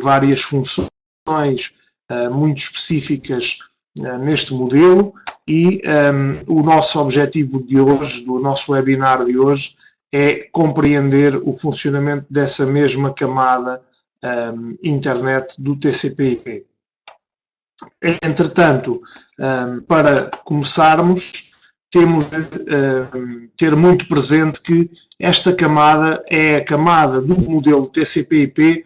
várias funções muito específicas neste modelo e o nosso objetivo de hoje, do nosso webinar de hoje, é compreender o funcionamento dessa mesma camada internet do TCP/IP. Entretanto, para começarmos, temos de ter muito presente que esta camada é a camada do modelo TCP/IP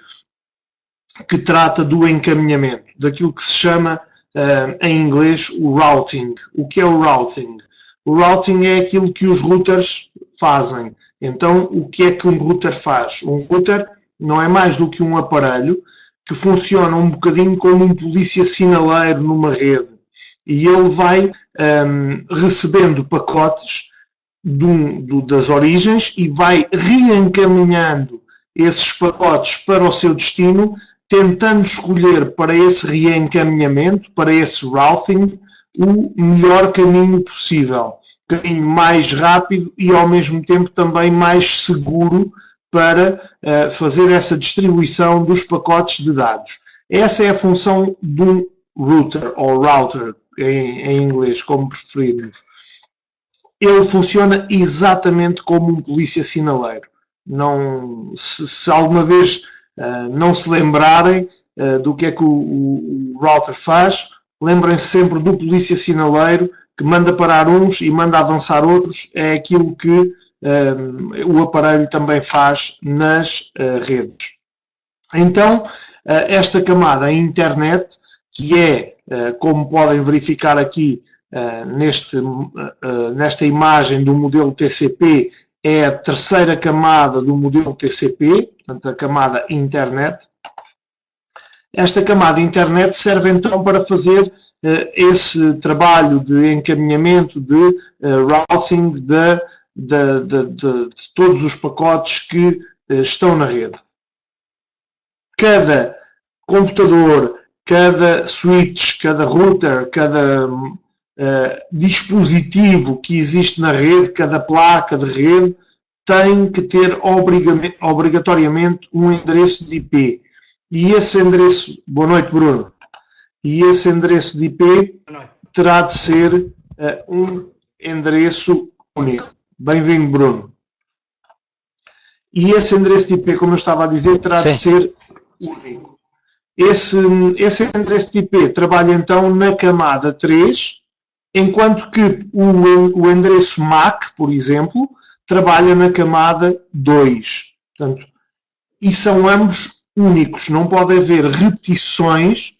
que trata do encaminhamento, daquilo que se chama em inglês o routing. O que é o routing? O routing é aquilo que os routers fazem. Então, o que é que um router faz? Um router não é mais do que um aparelho que funciona um bocadinho como um polícia sinaleiro numa rede. E ele vai recebendo pacotes das origens e vai reencaminhando esses pacotes para o seu destino, tentando escolher para esse reencaminhamento, para esse routing, o melhor caminho possível. Caminho mais rápido e, ao mesmo tempo, também mais seguro para fazer essa distribuição dos pacotes de dados. Essa é a função de um router, ou router, em inglês, como preferirmos. Ele funciona exatamente como um polícia sinaleiro. Não, se alguma vez não se lembrarem do que é que o router faz, lembrem-se sempre do polícia sinaleiro que manda parar uns e manda avançar outros. É aquilo que o aparelho também faz nas redes. Então, esta camada internet, que é, como podem verificar aqui nesta imagem do modelo TCP, é a terceira camada do modelo TCP, portanto a camada internet. Esta camada internet serve então para fazer esse trabalho de encaminhamento, de routing de todos os pacotes que estão na rede. Cada computador, cada switch, cada router, cada dispositivo que existe na rede, cada placa de rede, tem que ter obrigatoriamente um endereço de IP. E esse endereço... Boa noite, Bruno. E esse endereço de IP terá de ser um endereço único. Bem-vindo, Bruno. E esse endereço de IP, como eu estava a dizer, terá de ser único. Esse endereço de IP trabalha então na camada 3, enquanto que o endereço MAC, por exemplo, trabalha na camada 2. Portanto, e são ambos únicos. Não pode haver repetições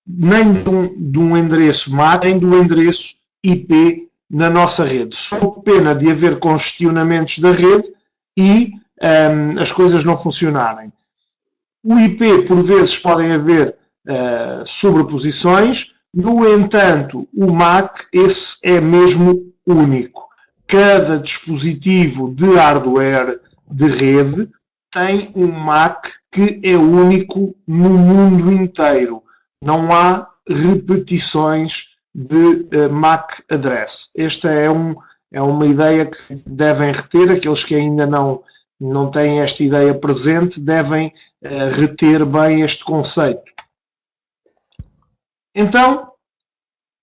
nem de um endereço MAC, nem do endereço IP na nossa rede. Sob pena de haver congestionamentos da rede e as coisas não funcionarem. O IP, por vezes, podem haver sobreposições. No entanto, o MAC, esse é mesmo único. Cada dispositivo de hardware de rede tem um MAC que é único no mundo inteiro. Não há repetições de MAC address. Esta é uma ideia que devem reter. Aqueles que ainda não têm esta ideia presente devem reter bem este conceito. Então,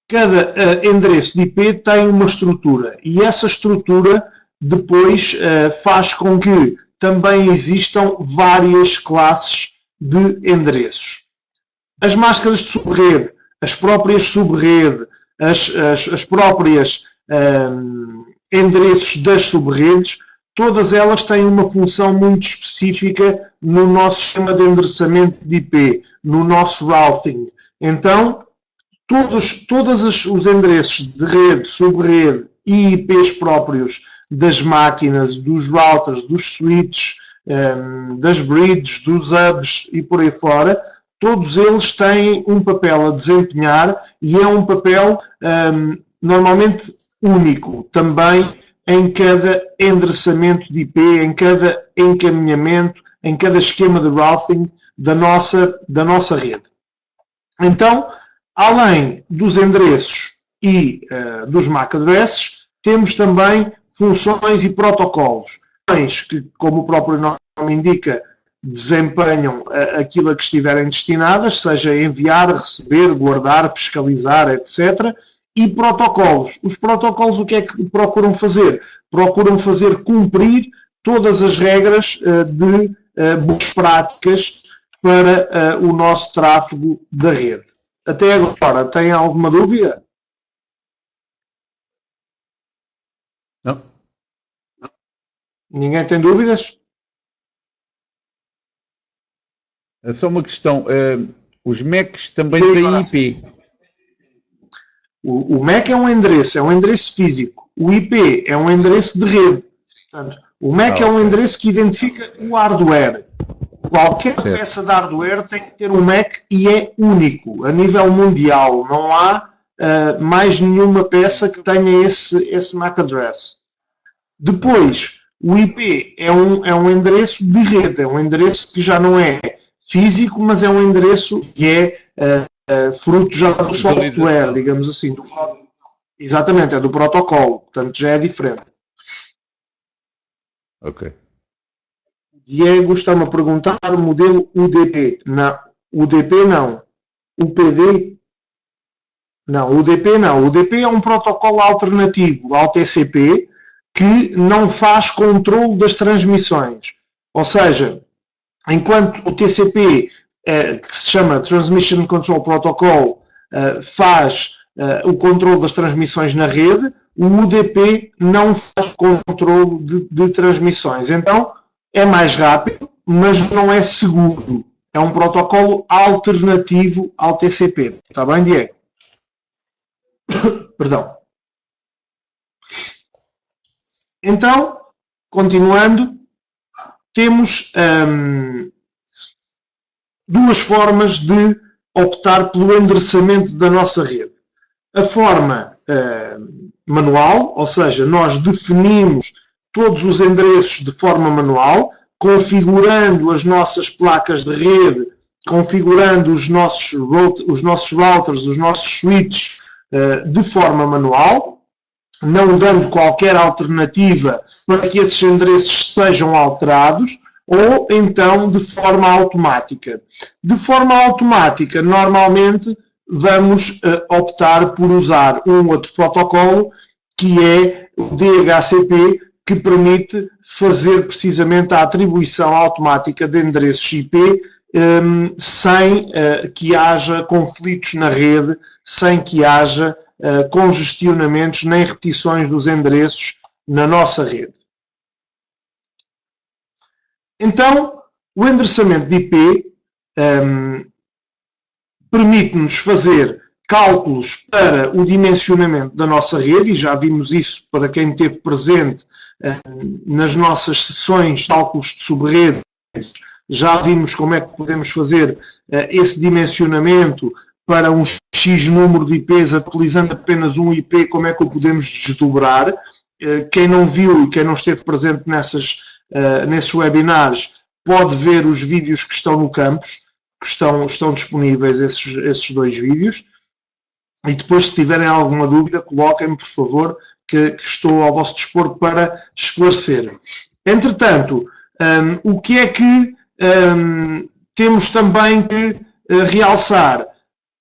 cada endereço de IP tem uma estrutura e essa estrutura depois faz com que também existam várias classes de endereços. As máscaras de subrede, as próprias subrede, as próprias endereços das subredes, todas elas têm uma função muito específica no nosso sistema de endereçamento de IP, no nosso routing. Então, todos os endereços de rede, subrede e IPs próprios das máquinas, dos routers, dos switches, das bridges, dos hubs e por aí fora, todos eles têm um papel a desempenhar e é um papel normalmente único também em cada endereçamento de IP, em cada encaminhamento, em cada esquema de routing da nossa rede. Então, além dos endereços e dos MAC addresses, temos também funções e protocolos, que, como o próprio nome indica, desempenham aquilo a que estiverem destinadas, seja enviar, receber, guardar, fiscalizar, etc. E protocolos. Os protocolos o que é que procuram fazer? Procuram fazer cumprir todas as regras de boas práticas para o nosso tráfego da rede. Até agora, tem alguma dúvida? Não. Ninguém tem dúvidas? É só uma questão. Os Macs também têm IP. O MAC é um endereço físico. O IP é um endereço de rede. Portanto, o MAC é um endereço que identifica o hardware. Qualquer peça de hardware tem que ter um MAC e é único, a nível mundial. Não há mais nenhuma peça que tenha esse MAC address. Depois, o IP é um endereço de rede, é um endereço que já não é físico, mas é um endereço que é fruto já do software, digamos assim. Exatamente, é do protocolo, portanto já é diferente. Ok. Diego está-me a perguntar o modelo UDP. Não, UDP não. UPD? Não, UDP não. UDP é um protocolo alternativo ao TCP que não faz controle das transmissões. Ou seja, enquanto o TCP, que se chama Transmission Control Protocol, faz o controle das transmissões na rede, o UDP não faz controle de transmissões. Então, é mais rápido, mas não é seguro. É um protocolo alternativo ao TCP. Está bem, Diego? Perdão. Então, continuando, temos duas formas de optar pelo endereçamento da nossa rede. A forma manual, ou seja, nós definimos todos os endereços de forma manual, configurando as nossas placas de rede, configurando os nossos routers, os nossos switches de forma manual, não dando qualquer alternativa para que esses endereços sejam alterados, ou então de forma automática. De forma automática, normalmente vamos optar por usar um outro protocolo, que é o DHCP, que permite fazer precisamente a atribuição automática de endereços IP sem que haja conflitos na rede, sem que haja congestionamentos nem repetições dos endereços na nossa rede. Então, o endereçamento de IP permite-nos fazer cálculos para o dimensionamento da nossa rede, e já vimos isso para quem esteve presente nas nossas sessões de cálculos de subrede, já vimos como é que podemos fazer esse dimensionamento para um X número de IPs, utilizando apenas um IP, como é que o podemos desdobrar. Quem não viu e quem não esteve presente nesses webinars, pode ver os vídeos que estão no campus, que estão disponíveis esses dois vídeos. E depois, se tiverem alguma dúvida, coloquem-me, por favor, que estou ao vosso dispor para esclarecer. Entretanto, o que é que temos também que realçar?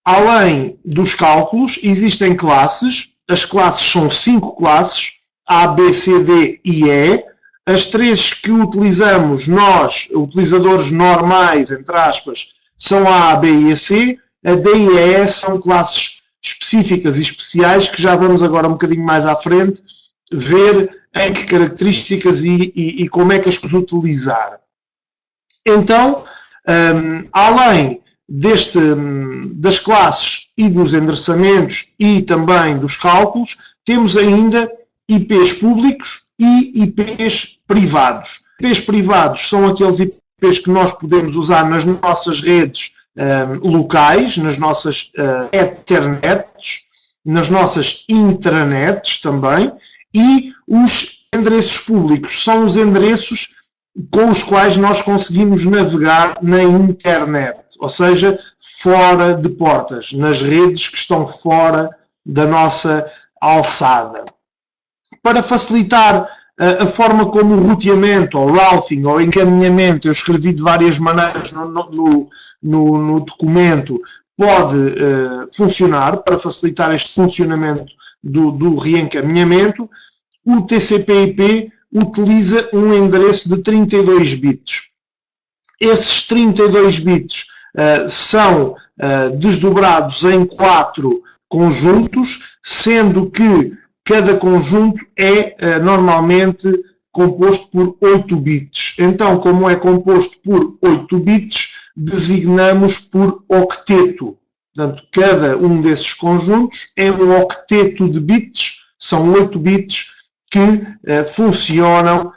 Além dos cálculos, existem classes. As classes são 5 classes, A, B, C, D e E. As 3 que utilizamos nós, utilizadores normais, entre aspas, são a B e a C. A D e a E são classes específicas e especiais, que já vamos agora um bocadinho mais à frente ver em que características e como é que as podemos utilizar. Então, além das classes e dos endereçamentos e também dos cálculos, temos ainda IPs públicos e IPs privados. IPs privados são aqueles IPs que nós podemos usar nas nossas redes locais, nas nossas Ethernets, nas nossas intranets também, e os endereços públicos são os endereços com os quais nós conseguimos navegar na internet, ou seja, fora de portas, nas redes que estão fora da nossa alçada. Para facilitar a forma como o roteamento, ou routing, ou encaminhamento, eu escrevi de várias maneiras no documento, pode funcionar para facilitar este funcionamento do reencaminhamento. O TCP/IP utiliza um endereço de 32 bits. Esses 32 bits são desdobrados em 4 conjuntos, sendo que cada conjunto é normalmente composto por 8 bits. Então, como é composto por 8 bits, designamos por octeto. Portanto, cada um desses conjuntos é um octeto de bits, são 8 bits que funcionam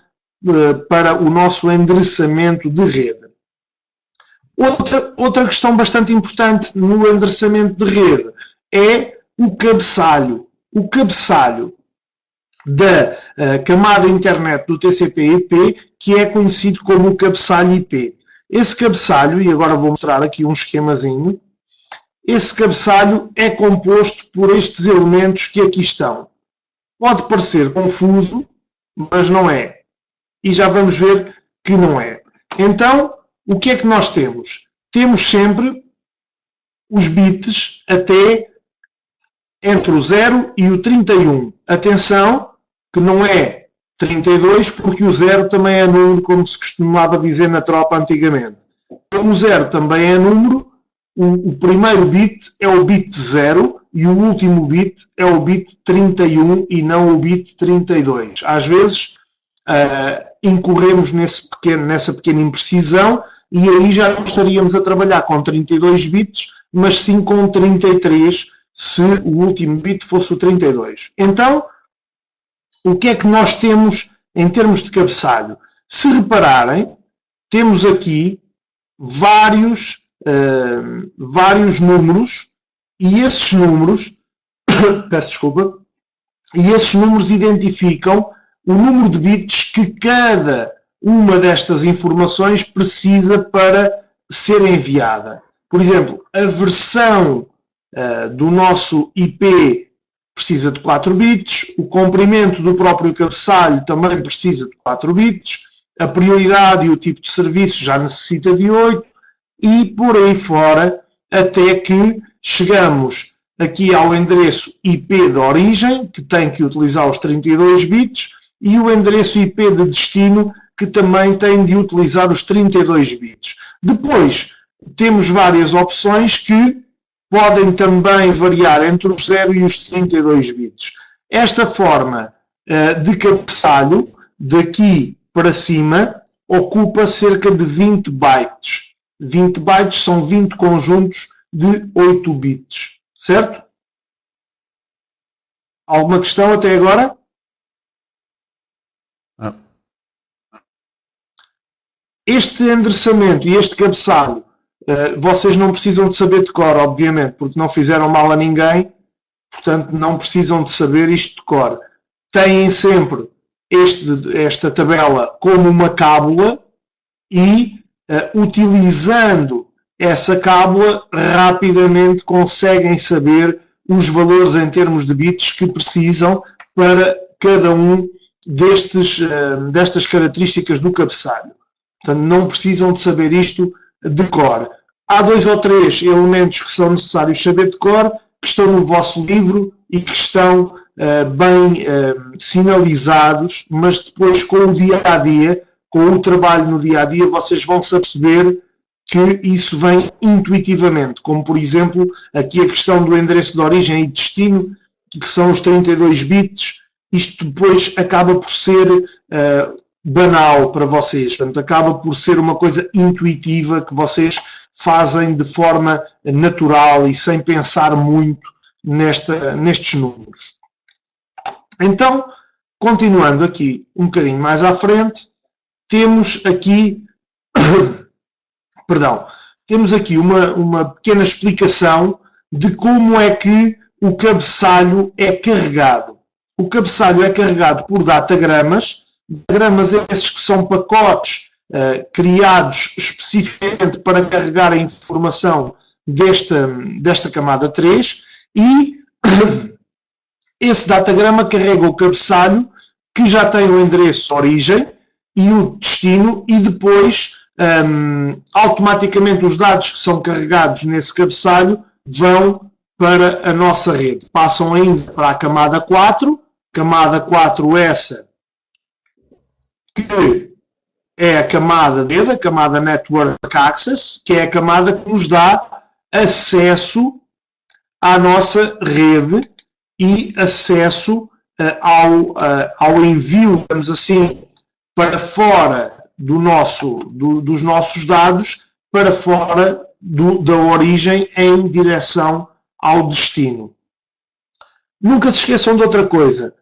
para o nosso endereçamento de rede. Outra questão bastante importante no endereçamento de rede é o cabeçalho. O cabeçalho da camada internet do TCP/IP, que é conhecido como o cabeçalho IP. Esse cabeçalho, e agora vou mostrar aqui um esquemazinho, esse cabeçalho é composto por estes elementos que aqui estão. Pode parecer confuso, mas não é. E já vamos ver que não é. Então, o que é que nós temos? Temos sempre os bits até entre o 0 e o 31. Atenção, que não é 32, porque o 0 também é número, como se costumava dizer na tropa antigamente. Como o 0 também é número, o primeiro bit é o bit 0 e o último bit é o bit 31 e não o bit 32. Às vezes incorremos nessa pequena imprecisão e aí já não estaríamos a trabalhar com 32 bits, mas sim com 33, se o último bit fosse o 32. Então, o que é que nós temos em termos de cabeçalho? Se repararem, temos aqui vários números, e esses números, peço desculpa, e esses números identificam o número de bits que cada uma destas informações precisa para ser enviada. Por exemplo, a versão do nosso IP precisa de 4 bits, o comprimento do próprio cabeçalho também precisa de 4 bits, a prioridade e o tipo de serviço já necessita de 8, e por aí fora, até que chegamos aqui ao endereço IP de origem, que tem que utilizar os 32 bits, e o endereço IP de destino, que também tem de utilizar os 32 bits. Depois, temos várias opções que podem também variar entre os 0 e os 32 bits. Esta forma de cabeçalho, daqui para cima, ocupa cerca de 20 bytes. 20 bytes são 20 conjuntos de 8 bits. Certo? Alguma questão até agora? Este endereçamento e este cabeçalho, vocês não precisam de saber de cor, obviamente, porque não fizeram mal a ninguém, portanto não precisam de saber isto de cor. Têm sempre esta tabela como uma cábula e, utilizando essa cábula, rapidamente conseguem saber os valores em termos de bits que precisam para cada um destas características do cabeçalho. Portanto, não precisam de saber isto de cor. Há 2 ou 3 elementos que são necessários saber de cor, que estão no vosso livro e que estão bem sinalizados, mas depois com o dia-a-dia, com o trabalho no dia-a-dia, vocês vão perceber que isso vem intuitivamente, como por exemplo aqui a questão do endereço de origem e destino, que são os 32 bits. Isto depois acaba por ser banal para vocês, portanto acaba por ser uma coisa intuitiva que vocês fazem de forma natural e sem pensar muito nestes números. Então, continuando aqui um bocadinho mais à frente, temos aqui temos aqui uma pequena explicação de como é que o cabeçalho é carregado. O cabeçalho é carregado por datagramas. Datagramas esses que são pacotes criados especificamente para carregar a informação desta camada 3 e esse datagrama carrega o cabeçalho que já tem o endereço de origem e o destino, e depois automaticamente os dados que são carregados nesse cabeçalho vão para a nossa rede. Passam ainda para a camada 4 essa que é a camada D, a camada Network Access, que é a camada que nos dá acesso à nossa rede e acesso ao envio, digamos assim, para fora dos nossos dados, para fora da origem em direção ao destino. Nunca se esqueçam de outra coisa.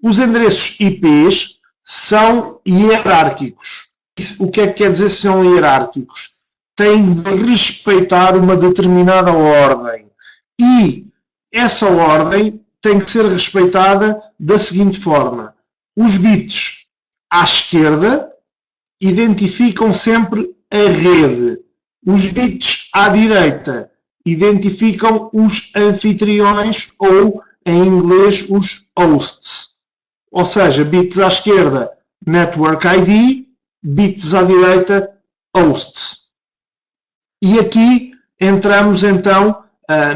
Os endereços IPs são hierárquicos. O que é que quer dizer se são hierárquicos? Têm de respeitar uma determinada ordem. E essa ordem tem que ser respeitada da seguinte forma. Os bits à esquerda identificam sempre a rede. Os bits à direita identificam os anfitriões ou, em inglês, os hosts. Ou seja, bits à esquerda, Network ID, bits à direita, hosts. E aqui entramos então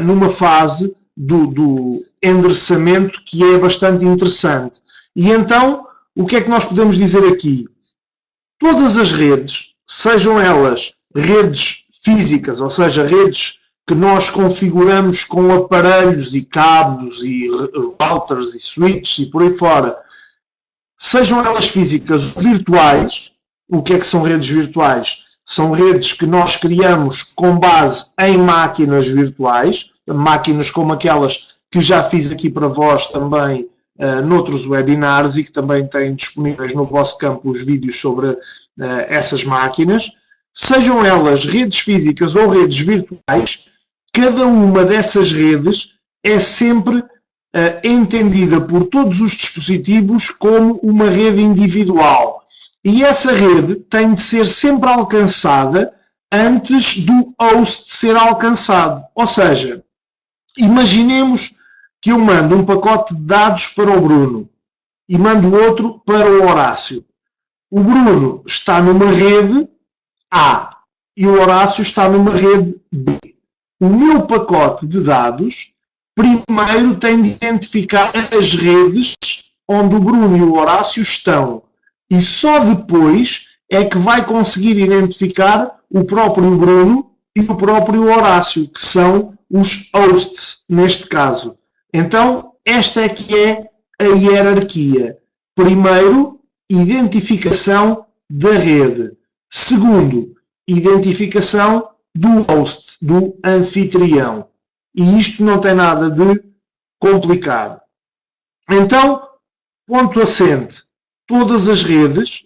numa fase do endereçamento que é bastante interessante. E então, o que é que nós podemos dizer aqui? Todas as redes, sejam elas redes físicas, ou seja, redes que nós configuramos com aparelhos e cabos e routers e switches e por aí fora, sejam elas físicas ou virtuais. O que é que são redes virtuais? São redes que nós criamos com base em máquinas virtuais, máquinas como aquelas que já fiz aqui para vós também noutros webinars e que também têm disponíveis no vosso campo os vídeos sobre essas máquinas. Sejam elas redes físicas ou redes virtuais, cada uma dessas redes é sempre entendida por todos os dispositivos como uma rede individual. E essa rede tem de ser sempre alcançada antes do host ser alcançado. Ou seja, imaginemos que eu mando um pacote de dados para o Bruno e mando outro para o Horácio. O Bruno está numa rede A e o Horácio está numa rede B. O meu pacote de dados primeiro tem de identificar as redes onde o Bruno e o Horácio estão. E só depois é que vai conseguir identificar o próprio Bruno e o próprio Horácio, que são os hosts, neste caso. Então, esta é que é a hierarquia. Primeiro, identificação da rede. Segundo, identificação do host, do anfitrião. E isto não tem nada de complicado. Então, ponto assente. Todas as redes,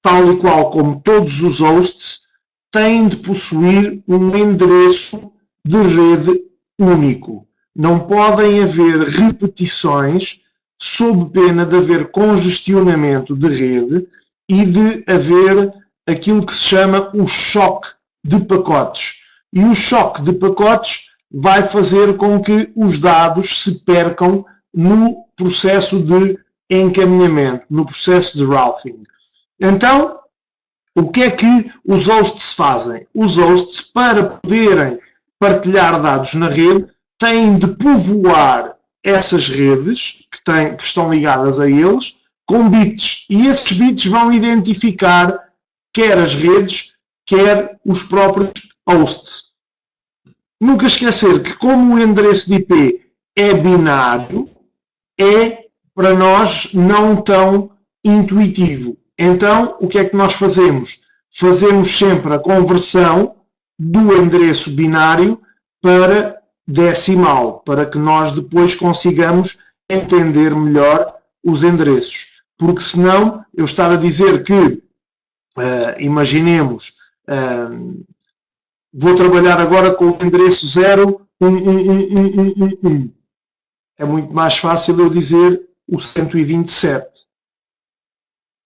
tal e qual como todos os hosts, têm de possuir um endereço de rede único. Não podem haver repetições sob pena de haver congestionamento de rede e de haver aquilo que se chama o choque de pacotes. E o choque de pacotes vai fazer com que os dados se percam no processo de encaminhamento, no processo de routing. Então, o que é que os hosts fazem? Os hosts, para poderem partilhar dados na rede, têm de povoar essas redes que estão ligadas a eles com bits. E esses bits vão identificar quer as redes, quer os próprios hosts. Nunca esquecer que, como o endereço de IP é binário, é para nós não tão intuitivo. Então, o que é que nós fazemos? Fazemos sempre a conversão do endereço binário para decimal, para que nós depois consigamos entender melhor os endereços. Porque senão, eu estar a dizer que, imaginemos, vou trabalhar agora com o endereço 0111111. É muito mais fácil eu dizer o 127.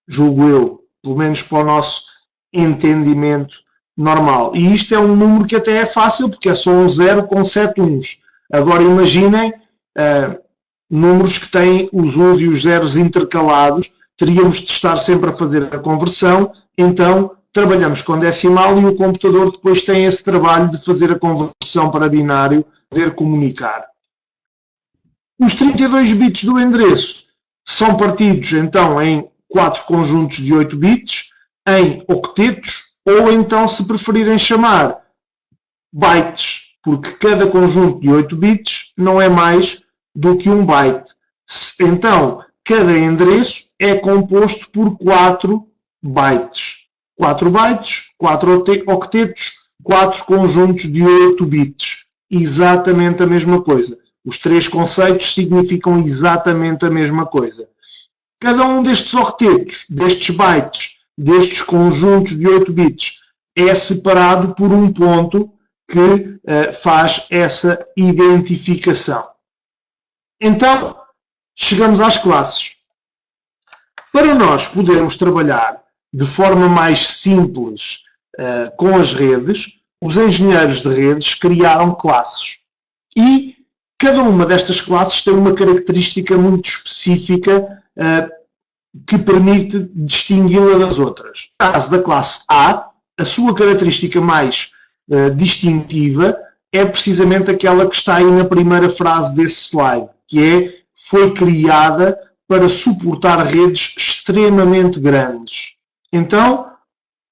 Julgo eu, pelo menos para o nosso entendimento normal. E isto é um número que até é fácil, porque é só um 0 com 7 uns. Agora imaginem números que têm os 1s e os 0s intercalados, teríamos de estar sempre a fazer a conversão, então trabalhamos com decimal e o computador depois tem esse trabalho de fazer a conversão para binário, poder comunicar. Os 32 bits do endereço são partidos então em 4 conjuntos de 8 bits, em octetos, ou então, se preferirem chamar, bytes, porque cada conjunto de 8 bits não é mais do que um byte. Então, cada endereço é composto por 4 bytes. 4 bytes, 4 octetos, 4 conjuntos de 8 bits. Exatamente a mesma coisa. Os 3 conceitos significam exatamente a mesma coisa. Cada um destes octetos, destes bytes, destes conjuntos de 8 bits, é separado por um ponto que faz essa identificação. Então, chegamos às classes. Para nós podermos trabalhar de forma mais simples com as redes, os engenheiros de redes criaram classes. E cada uma destas classes tem uma característica muito específica que permite distingui-la das outras. No caso da classe A, a sua característica mais distintiva é precisamente aquela que está aí na primeira frase desse slide, que é: foi criada para suportar redes extremamente grandes. Então,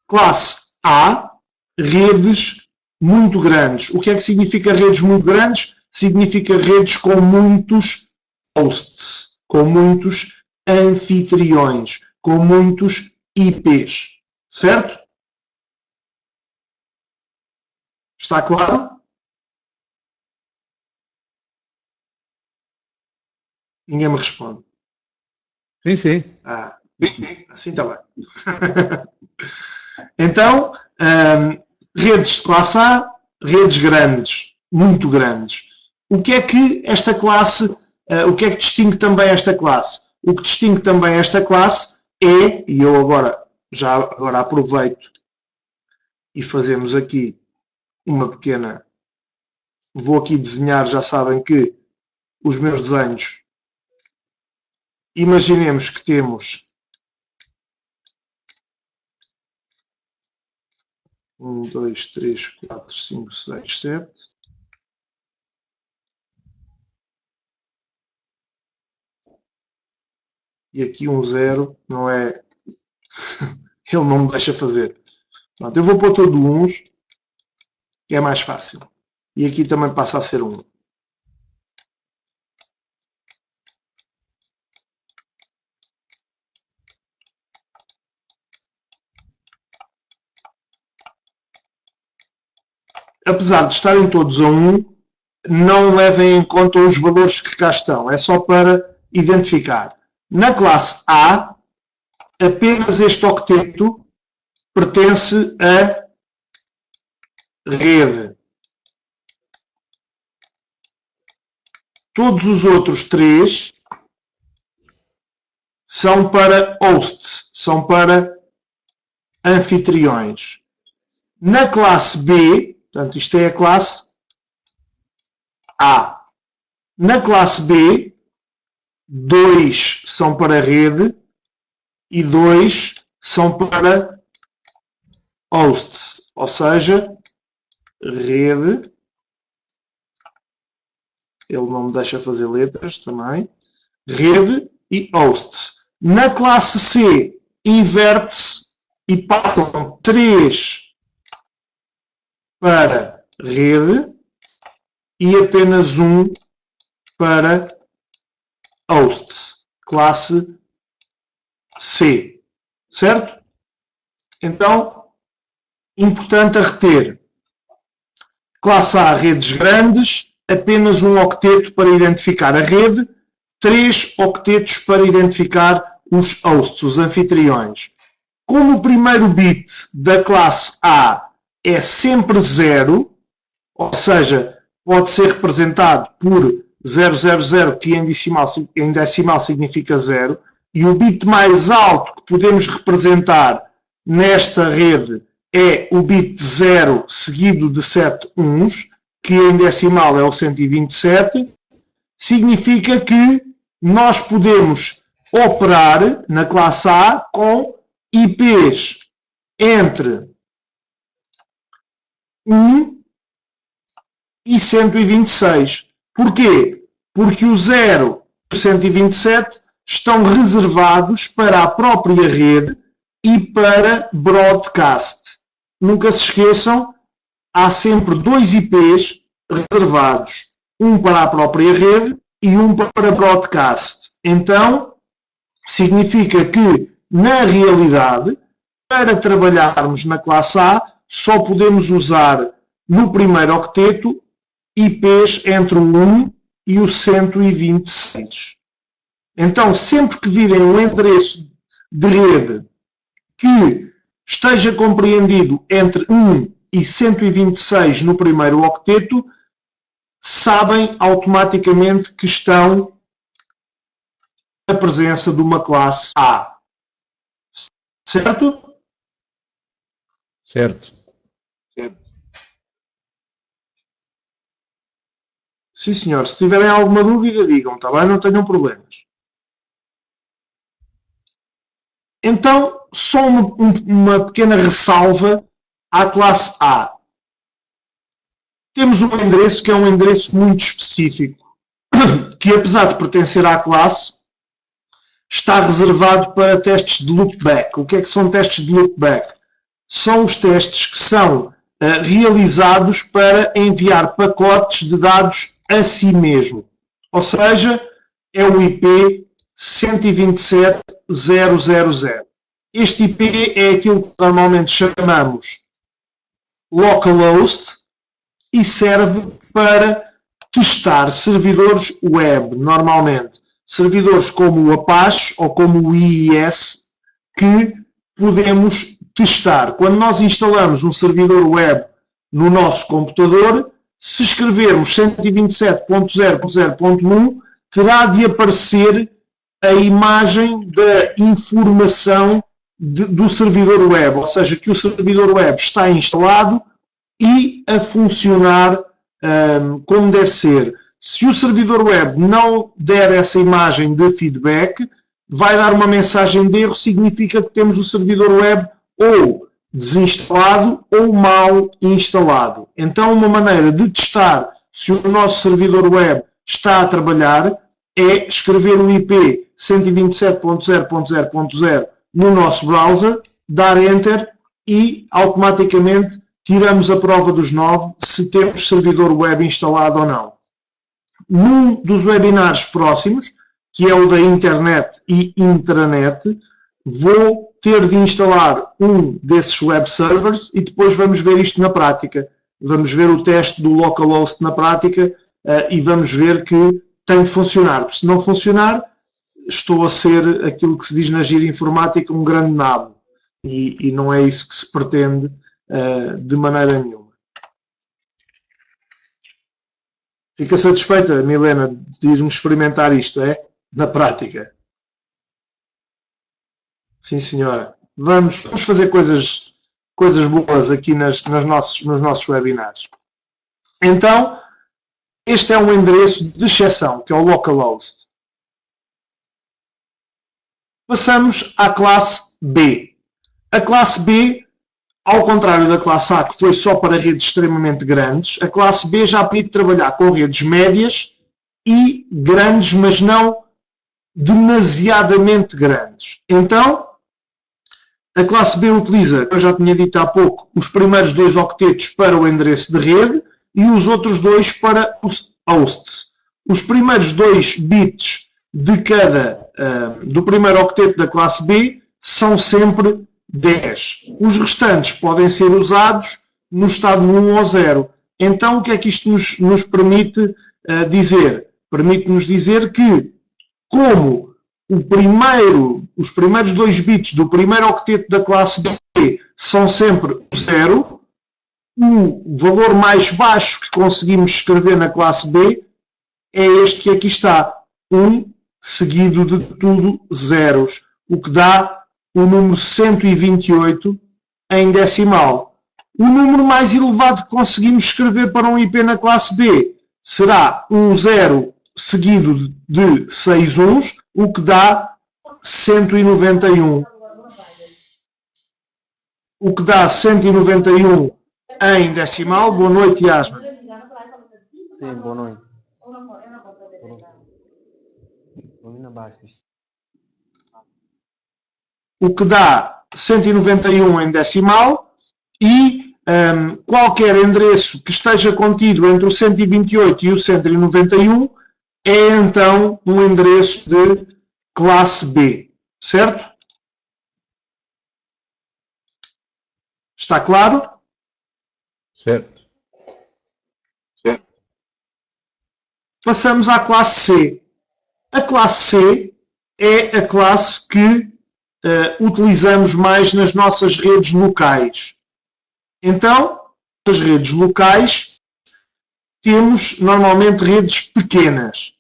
classe A, redes muito grandes. O que é que significa redes muito grandes? Significa redes com muitos hosts, com muitos anfitriões, com muitos IPs. Certo? Está claro? Ninguém me responde. Sim, sim. Sim, assim está bem. Então, redes de classe A, redes grandes, muito grandes. O que é que esta classe, o que é que distingue também esta classe? O que distingue também esta classe é, e eu agora aproveito e fazemos aqui uma pequena, vou aqui desenhar, já sabem que os meus desenhos, imaginemos que temos 1, 2, 3, 4, 5, 6, 7. E aqui um 0 não é... Ele não me deixa fazer. Pronto, eu vou pôr todo uns, que é mais fácil. E aqui também passa a ser 1. Apesar de estarem todos a 1, não levem em conta os valores que cá estão. É só para identificar. Na classe A, apenas este octeto pertence à rede. Todos os outros 3 são para hosts, são para anfitriões. Na classe B, portanto, isto é a classe A. Na classe B, 2 são para rede e 2 são para hosts, ou seja, rede. Ele não me deixa fazer letras também. Rede e hosts. Na classe C, inverte-se e passam 3 para rede e apenas 1 para hosts. Classe C. Certo? Então, importante a reter. Classe A, redes grandes, apenas um octeto para identificar a rede, 3 octetos para identificar os hosts, os anfitriões. Como o primeiro bit da classe A é sempre 0, ou seja, pode ser representado por 000, que em decimal significa 0, e o bit mais alto que podemos representar nesta rede é o bit 0 seguido de 7 uns, que em decimal é o 127, significa que nós podemos operar na classe A com IPs entre 1 e 126. Porquê? Porque o 0 e o 127 estão reservados para a própria rede e para broadcast. Nunca se esqueçam, há sempre dois IPs reservados, um para a própria rede e um para broadcast. Então, significa que, na realidade, para trabalharmos na classe A, só podemos usar no primeiro octeto IPs entre o 1 e o 126. Então, sempre que virem um endereço de rede que esteja compreendido entre 1 e 126 no primeiro octeto, sabem automaticamente que estão na presença de uma classe A. Certo? Certo. Sim, senhor. Se tiverem alguma dúvida, digam, está bem? Não tenham problemas. Então, só uma pequena ressalva à classe A. Temos um endereço que é um endereço muito específico, que apesar de pertencer à classe, está reservado para testes de loopback. O que é que são testes de loopback? São os testes que são realizados para enviar pacotes de dados a si mesmo. Ou seja, é o IP 127.0.0.0. Este IP é aquilo que normalmente chamamos localhost e serve para testar servidores web, normalmente. Servidores como o Apache ou como o IIS que podemos testar. Quando nós instalamos um servidor web no nosso computador, se escrevermos 127.0.0.1, terá de aparecer a imagem da informação do servidor web, ou seja, que o servidor web está instalado e a funcionar como deve ser. Se o servidor web não der essa imagem de feedback, vai dar uma mensagem de erro, significa que temos o servidor web ou desinstalado ou mal instalado. Então, uma maneira de testar se o nosso servidor web está a trabalhar é escrever o IP 127.0.0.0 no nosso browser, dar Enter e automaticamente tiramos a prova dos 9 se temos servidor web instalado ou não. Num dos webinars próximos, que é o da internet e intranet, vou ter de instalar um desses web servers e depois vamos ver isto na prática. Vamos ver o teste do localhost na prática e vamos ver que tem de funcionar. Se não funcionar, estou a ser aquilo que se diz na gíria informática um grande nabo. E não é isso que se pretende de maneira nenhuma. Fica satisfeita, Milena, de irmos experimentar isto, é? Na prática. Sim, senhora. Vamos fazer coisas boas aqui nos nossos webinars. Então, este é um endereço de exceção, que é o localhost. Passamos à classe B. A classe B, ao contrário da classe A, que foi só para redes extremamente grandes, a classe B já permite trabalhar com redes médias e grandes, mas não demasiadamente grandes. Então, a classe B utiliza, eu já tinha dito há pouco, os primeiros 2 octetos para o endereço de rede e os outros 2 para os hosts. Os primeiros 2 bits de do primeiro octeto da classe B são sempre 10. Os restantes podem ser usados no estado 1 ou 0. Então, o que é que isto nos permite dizer? Permite-nos dizer que, como os primeiros 2 bits do primeiro octeto da classe B são sempre 0, o valor mais baixo que conseguimos escrever na classe B é este que aqui está, 1 seguido de tudo zeros, o que dá o número 128 em decimal. O número mais elevado que conseguimos escrever para um IP na classe B será 10 seguido de 6 uns, o que dá 191. O que dá 191 em decimal. Boa noite, Yasmin. Sim, boa noite. Domina baixo. O que dá 191 em decimal e qualquer endereço que esteja contido entre o 128 e o 191 é então um endereço de classe B, certo? Está claro? Certo. Passamos à classe C. A classe C é a classe que utilizamos mais nas nossas redes locais. Então, nas redes locais, temos normalmente redes pequenas.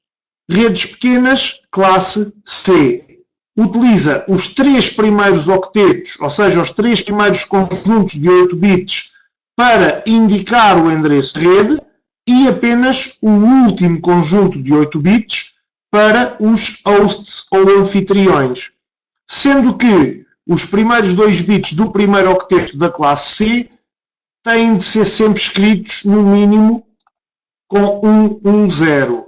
Redes pequenas, classe C. Utiliza os 3 primeiros octetos, ou seja, os 3 primeiros conjuntos de 8 bits para indicar o endereço de rede e apenas o último conjunto de 8 bits para os hosts ou anfitriões. Sendo que os primeiros 2 bits do primeiro octeto da classe C têm de ser sempre escritos no mínimo com 110.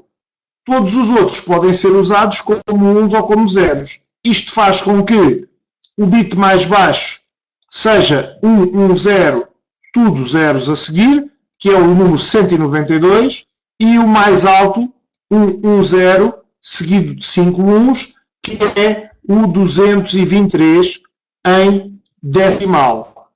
Todos os outros podem ser usados como uns ou como zeros. Isto faz com que o bit mais baixo seja 110, tudo zeros a seguir, que é o número 192, e o mais alto, 110, seguido de 5 uns, que é o 223 em decimal.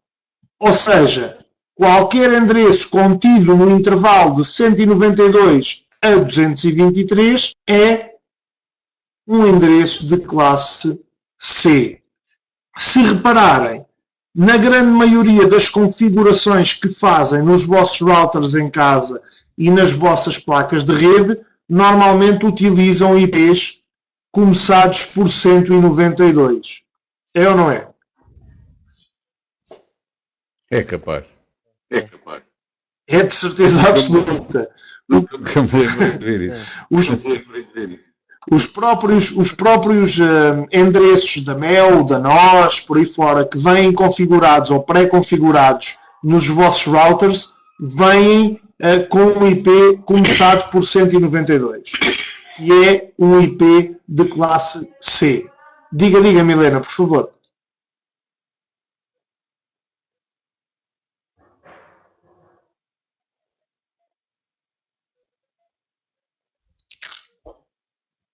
Ou seja, qualquer endereço contido no intervalo de 192 a 223 é um endereço de classe C. Se repararem, na grande maioria das configurações que fazem nos vossos routers em casa e nas vossas placas de rede, normalmente utilizam IPs começados por 192. É ou não é? É capaz. É de certeza absoluta. Nunca me lembro de ver isso. Os próprios endereços da Mel, da NOS, por aí fora, que vêm configurados ou pré-configurados nos vossos routers, vêm com um IP começado por 192, que é um IP de classe C. Diga, Milena, por favor.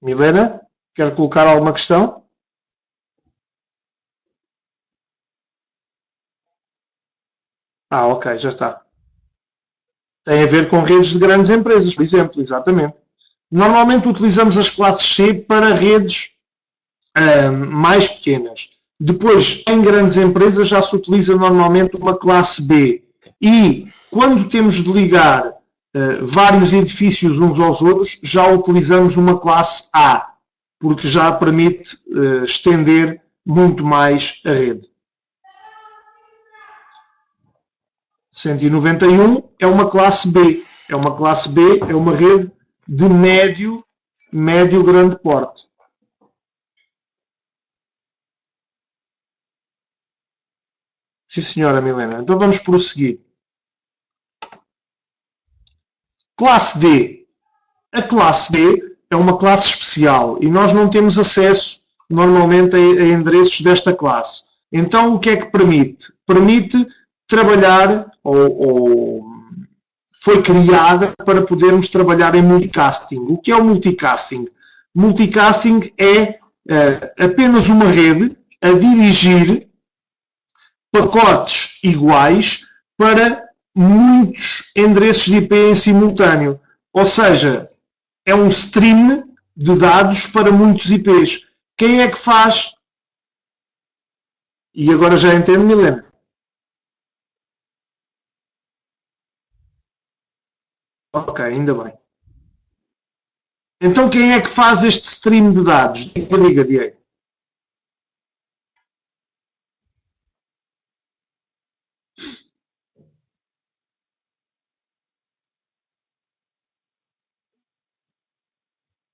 Milena, quer colocar alguma questão? Ok, já está. Tem a ver com redes de grandes empresas, por exemplo, exatamente. Normalmente utilizamos as classes C para redes mais pequenas. Depois, em grandes empresas, já se utiliza normalmente uma classe B. E quando temos de ligar vários edifícios uns aos outros, já utilizamos uma classe A, porque já permite estender muito mais a rede. 191 é uma classe B. É uma rede de médio grande porte. Sim, senhora Milena. Então vamos prosseguir. Classe D. A classe D é uma classe especial e nós não temos acesso normalmente a endereços desta classe. Então o que é que permite? Permite trabalhar ou foi criada para podermos trabalhar em multicasting. O que é o multicasting? Multicasting é apenas uma rede a dirigir pacotes iguais para muitos endereços de IP em simultâneo. Ou seja, é um stream de dados para muitos IPs. Quem é que faz? E agora já entendo, Milena. Ok, ainda bem. Então quem é que faz este stream de dados? Diga, Diego.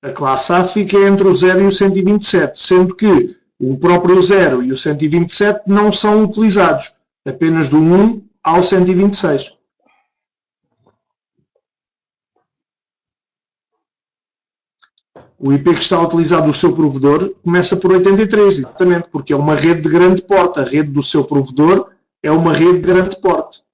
A classe A fica entre o 0 e o 127, sendo que o próprio 0 e o 127 não são utilizados, apenas do 1 ao 126. O IP que está utilizado do seu provedor começa por 83, exatamente, porque é uma rede de grande porte. A rede do seu provedor é uma rede de grande porte.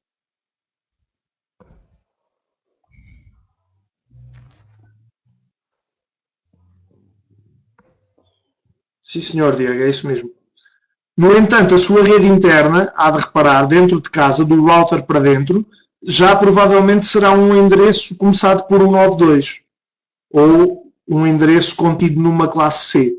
Sim, senhor Diego, é isso mesmo. No entanto, a sua rede interna, há de reparar, dentro de casa, do router para dentro, já provavelmente será um endereço começado por 192 ou um endereço contido numa classe C.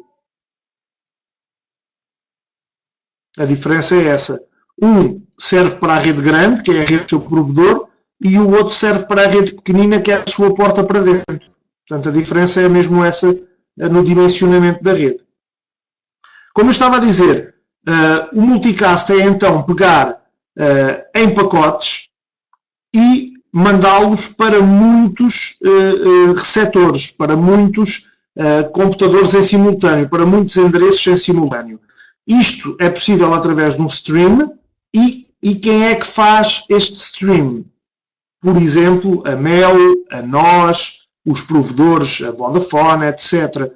A diferença é essa. Um serve para a rede grande, que é a rede do seu provedor, e o outro serve para a rede pequenina, que é a sua porta para dentro. Portanto, a diferença é mesmo essa no dimensionamento da rede. Como eu estava a dizer, o multicast é então pegar em pacotes e mandá-los para muitos receptores, para muitos computadores em simultâneo, para muitos endereços em simultâneo. Isto é possível através de um stream e quem é que faz este stream? Por exemplo, a Mel, a nós, os provedores, a Vodafone, etc.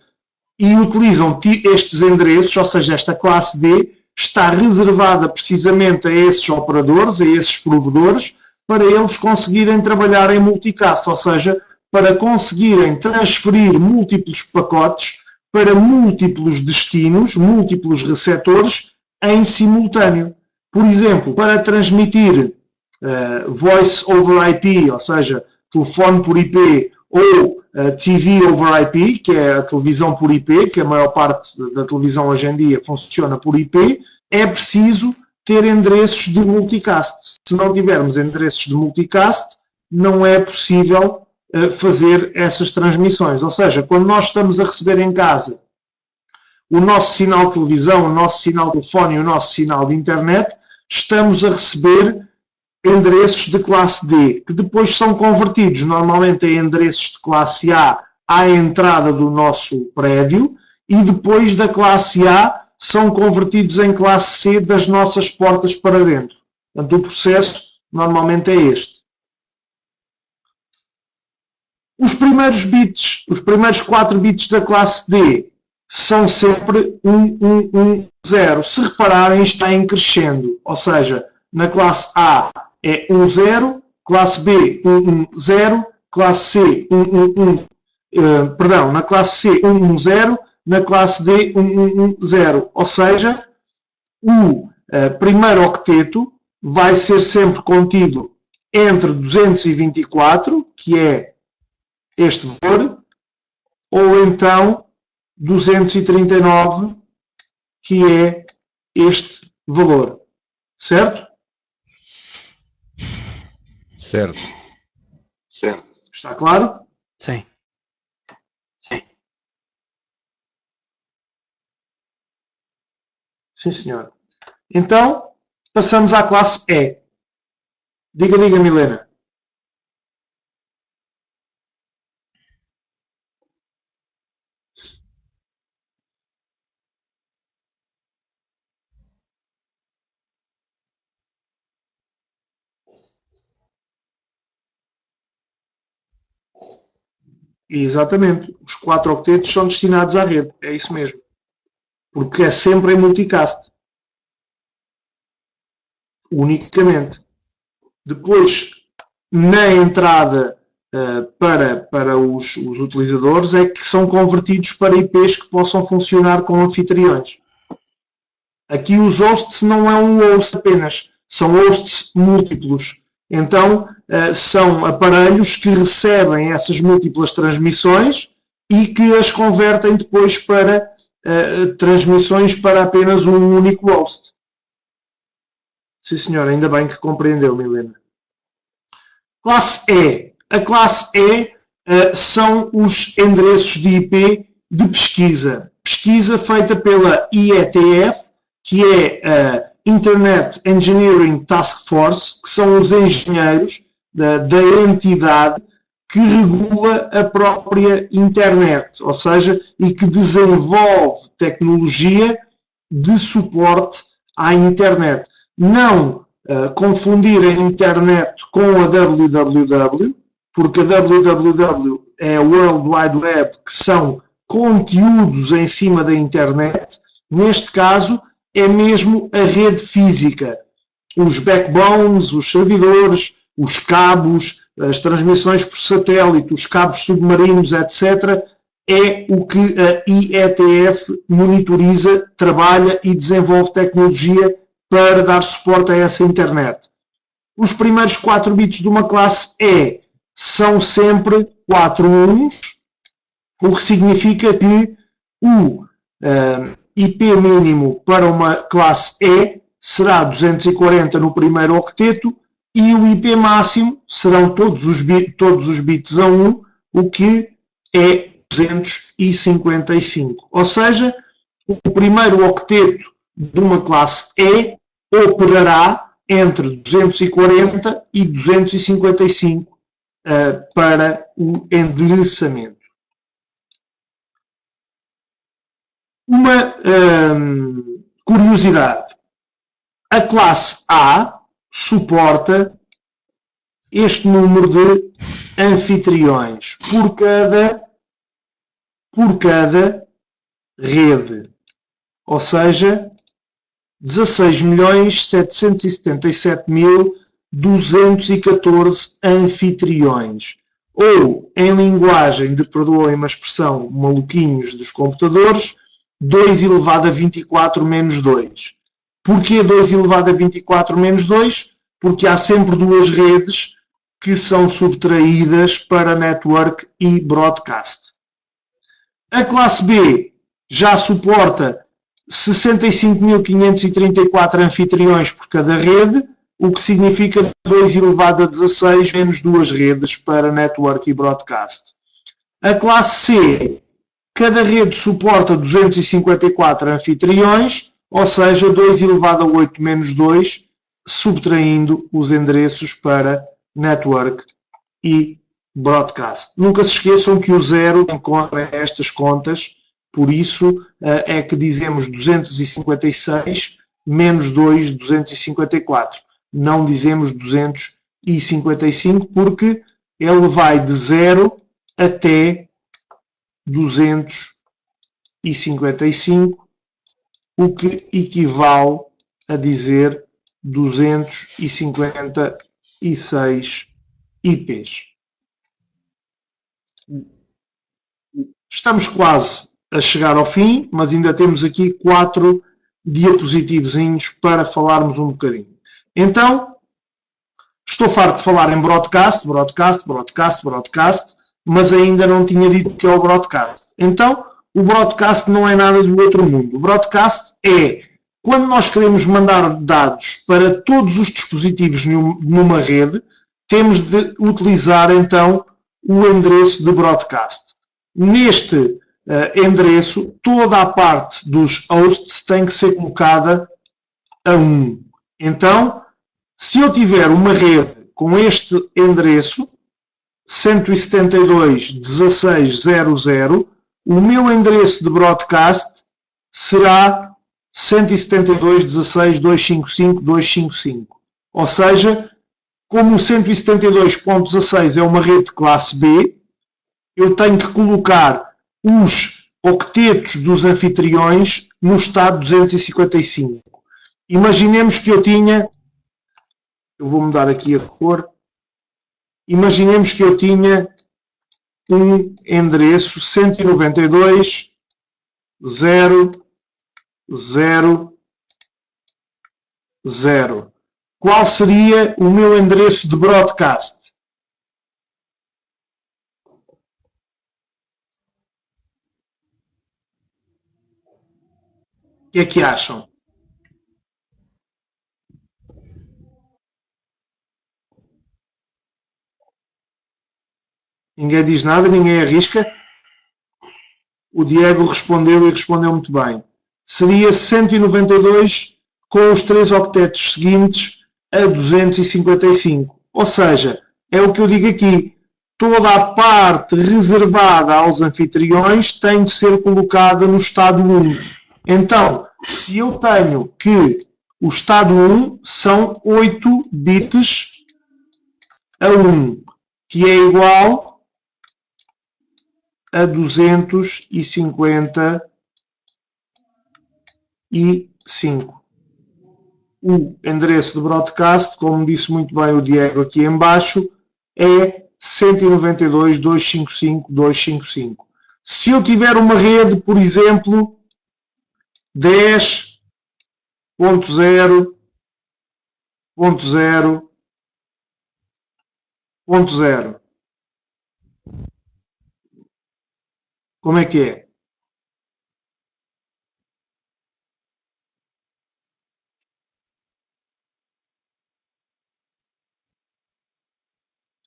E utilizam estes endereços, ou seja, esta classe D, está reservada precisamente a esses operadores, a esses provedores, para eles conseguirem trabalhar em multicast, ou seja, para conseguirem transferir múltiplos pacotes para múltiplos destinos, múltiplos receptores em simultâneo. Por exemplo, para transmitir Voice over IP, ou seja, telefone por IP, ou TV over IP, que é a televisão por IP, que a maior parte da televisão hoje em dia funciona por IP, é preciso ter endereços de multicast. Se não tivermos endereços de multicast, não é possível fazer essas transmissões. Ou seja, quando nós estamos a receber em casa o nosso sinal de televisão, o nosso sinal de telefone e o nosso sinal de internet, estamos a receber endereços de classe D, que depois são convertidos normalmente em endereços de classe A à entrada do nosso prédio e depois da classe A são convertidos em classe C das nossas portas para dentro. Portanto, o processo normalmente é este. Os primeiros bits, os primeiros 4 bits da classe D são sempre 110. Se repararem, está em crescendo. Ou seja, na classe A é 10, classe B 110, classe C 111, na classe C 110, na classe D 110. Ou seja, o primeiro octeto vai ser sempre contido entre 224, que é este valor, ou então 239, que é este valor. Certo? Certo. Está claro? Sim. Sim, senhor. Então, passamos à classe E. Diga, Milena. Exatamente. Os 4 octetos são destinados à rede. É isso mesmo. Porque é sempre em multicast. Unicamente. Depois, na entrada para os utilizadores, é que são convertidos para IPs que possam funcionar com anfitriões. Aqui os hosts não é um host apenas. São hosts múltiplos. Então, são aparelhos que recebem essas múltiplas transmissões e que as convertem depois para transmissões para apenas um único host. Sim, senhor, ainda bem que compreendeu, Milena. Classe E. A classe E são os endereços de IP de pesquisa. Pesquisa feita pela IETF, que é a Internet Engineering Task Force, que são os engenheiros da entidade que regula a própria internet, ou seja, e que desenvolve tecnologia de suporte à internet. Não confundir a internet com a www, porque a www é a World Wide Web, que são conteúdos em cima da internet. Neste caso, é mesmo a rede física. Os backbones, os servidores, os cabos, as transmissões por satélite, os cabos submarinos, etc., é o que a IETF monitoriza, trabalha e desenvolve tecnologia para dar suporte a essa internet. Os primeiros 4 bits de uma classe E são sempre 4 unos, o que significa que o IP mínimo para uma classe E será 240 no primeiro octeto e o IP máximo serão todos os bits a 1, o que é 255. Ou seja, o primeiro octeto de uma classe E operará entre 240 e 255 para o endereçamento. Uma curiosidade. A classe A suporta este número de anfitriões por cada rede. Ou seja, 16.777.214 anfitriões. Ou, em linguagem de, perdoem-me a expressão, maluquinhos dos computadores, 2 elevado a 24 menos 2. Porquê 2 elevado a 24 menos 2? Porque há sempre duas redes que são subtraídas para network e broadcast. A classe B já suporta 65.534 anfitriões por cada rede, o que significa 2 elevado a 16 menos 2 redes para network e broadcast. A classe C, cada rede suporta 254 anfitriões, ou seja, 2 elevado a 8 menos 2, subtraindo os endereços para network e broadcast. Nunca se esqueçam que o zero encontra estas contas, por isso é que dizemos 256 menos 2, 254. Não dizemos 255 porque ele vai de 0 até 255, o que equivale a dizer 256 IPs. Estamos quase a chegar ao fim, mas ainda temos aqui 4 diapositivozinhos para falarmos um bocadinho. Então, estou farto de falar em broadcast, mas ainda não tinha dito que é o broadcast. Então, o broadcast não é nada do outro mundo. O broadcast é quando nós queremos mandar dados para todos os dispositivos numa rede, temos de utilizar então o endereço de broadcast. Neste endereço, toda a parte dos hosts tem que ser colocada a 1. Então, se eu tiver uma rede com este endereço, 172.16.00, o meu endereço de broadcast será 172.16.255.255. Ou seja, como o 172.16 é uma rede de classe B, eu tenho que colocar os octetos dos anfitriões no estado 255. Imaginemos que eu tinha, eu vou mudar aqui a cor, imaginemos que eu tinha um endereço 192.0.0.0. Qual seria o meu endereço de broadcast? O que é que acham? Ninguém diz nada, ninguém arrisca. O Diego respondeu e respondeu muito bem. Seria 192 com os 3 octetos seguintes a 255. Ou seja, é o que eu digo aqui. toda a parte reservada aos anfitriões tem de ser colocada no estado 1. Então, se eu tenho que o estado 1 são 8 bits a 1, que é igual a 255. O endereço de broadcast, como disse muito bem o Diego aqui em baixo, é 192.255.255. Se eu tiver uma rede, por exemplo, 10.0.0.0, como é que é?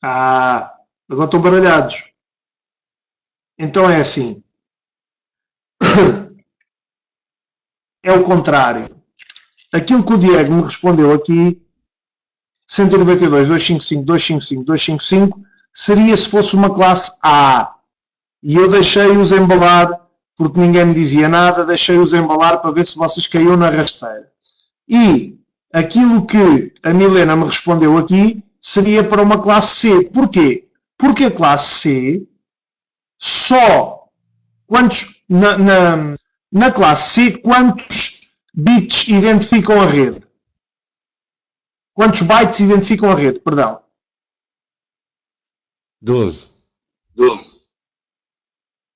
Agora estão baralhados. Então é assim. É o contrário. Aquilo que o Diego me respondeu aqui, 192.255.255.255, seria se fosse uma classe A. E eu deixei-os embalar, porque ninguém me dizia nada, deixei-os embalar para ver se vocês caíam na rasteira. E aquilo que a Milena me respondeu aqui seria para uma classe C. Porquê? Porque a classe C só na classe C quantos bits identificam a rede? Quantos bytes identificam a rede? Perdão. 12.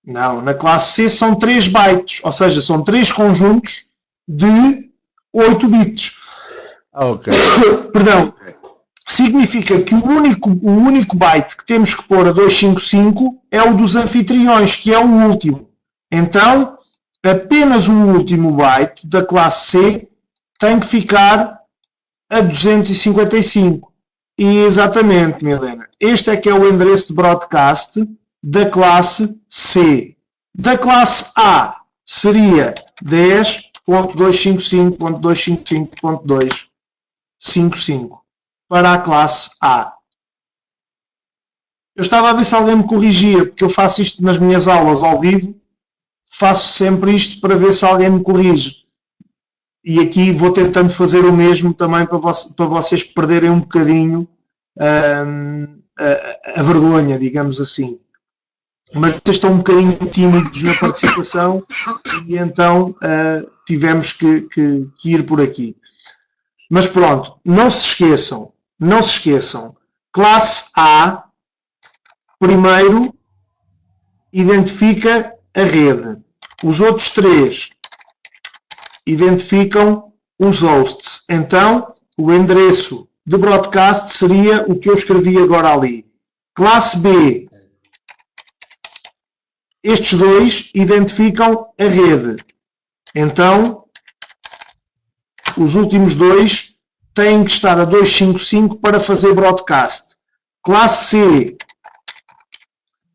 Não, na classe C são 3 bytes, ou seja, são 3 conjuntos de 8 bits. Ok. Perdão. Significa que o único byte que temos que pôr a 255 é o dos anfitriões, que é o último. Então, apenas o último byte da classe C tem que ficar a 255. E exatamente, Milena. Este é que é o endereço de broadcast da classe C. Da classe A seria 10.255.255.255 para a classe A. Eu estava a ver se alguém me corrigia, porque eu faço isto nas minhas aulas ao vivo, faço sempre isto para ver se alguém me corrige. E aqui vou tentando fazer o mesmo também para vocês perderem um bocadinho a vergonha, digamos assim. Mas vocês estão um bocadinho tímidos na participação e então tivemos que ir por aqui. Mas pronto, não se esqueçam. Classe A, primeiro, identifica a rede. Os outros 3 identificam os hosts. Então, o endereço de broadcast seria o que eu escrevi agora ali. Classe B, estes 2 identificam a rede. Então, os últimos 2 têm que estar a 255 para fazer broadcast. Classe C,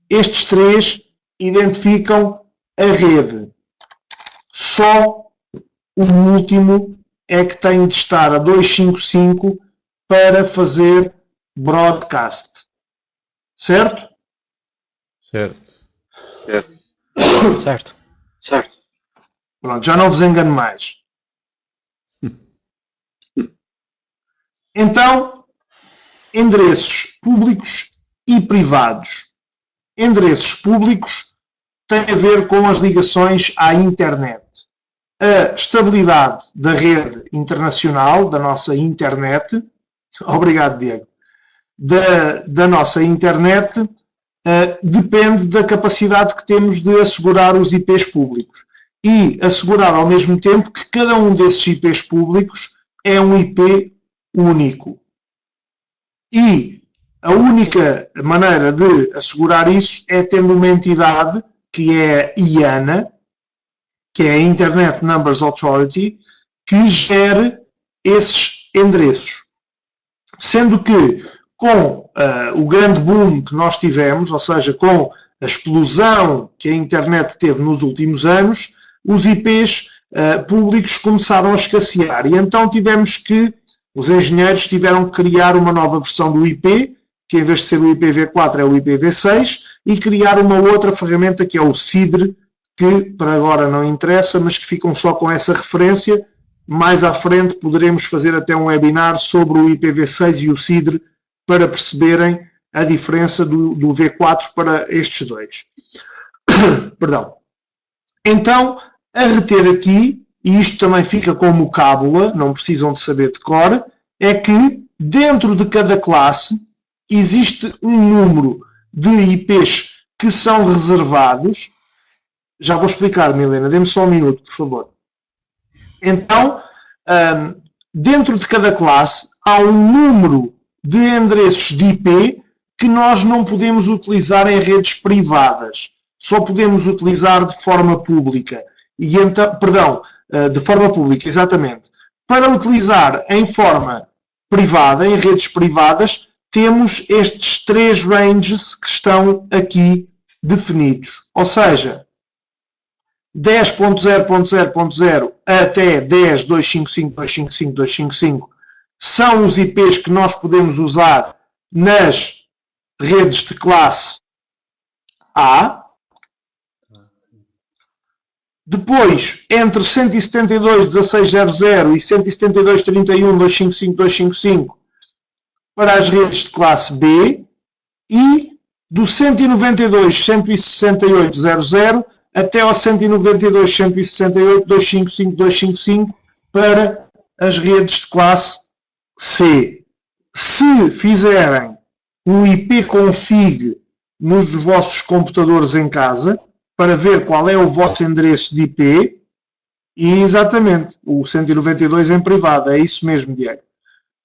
estes 3 identificam a rede. Só o último é que tem de estar a 255 para fazer broadcast. Certo? Certo. Pronto, já não vos engano mais. Então, endereços públicos e privados. Endereços públicos têm a ver com as ligações à internet. A estabilidade da rede internacional, da nossa internet, obrigado, Diego, da nossa internet, depende da capacidade que temos de assegurar os IPs públicos e assegurar ao mesmo tempo que cada um desses IPs públicos é um IP único. E a única maneira de assegurar isso é tendo uma entidade que é a IANA, que é a Internet Numbers Authority, que gere esses endereços. Sendo que com o grande boom que nós tivemos, ou seja, com a explosão que a internet teve nos últimos anos, os IPs públicos começaram a escassear. E então os engenheiros tiveram que criar uma nova versão do IP, que em vez de ser o IPv4 é o IPv6, e criar uma outra ferramenta que é o CIDR, que para agora não interessa, mas que ficam só com essa referência. Mais à frente poderemos fazer até um webinar sobre o IPv6 e o CIDR para perceberem a diferença do V4 para estes dois. Perdão. Então, a reter aqui, e isto também fica como cábula, não precisam de saber de cor, é que dentro de cada classe existe um número de IPs que são reservados. Já vou explicar, Milena, dê-me só um minuto, por favor. Então, dentro de cada classe há um número de endereços de IP que nós não podemos utilizar em redes privadas. Só podemos utilizar de forma pública. E então, perdão, de forma pública, exatamente. Para utilizar em forma privada, em redes privadas, temos estes 3 ranges que estão aqui definidos. Ou seja, 10.0.0.0 até 10.255.255.255 são os IPs que nós podemos usar nas redes de classe A. Depois, entre 172.16.00 e 172.31.255.255 para as redes de classe B, e do 192.168.00 até ao 192.168.255.255 para as redes de classe C. Se fizerem um ipconfig nos vossos computadores em casa, para ver qual é o vosso endereço de IP, e exatamente, o 192 em privado, é isso mesmo, Diego.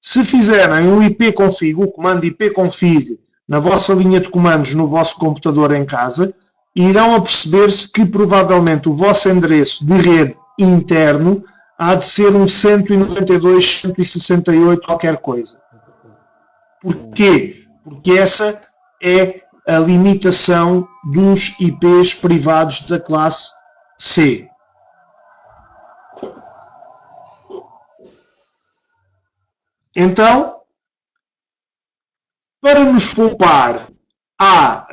Se fizerem um ipconfig, o comando ipconfig, na vossa linha de comandos no vosso computador em casa, irão aperceber-se que provavelmente o vosso endereço de rede interno há de ser um 192.168 qualquer coisa. Porquê? Porque essa é a limitação dos IPs privados da classe C. Então, para nos poupar à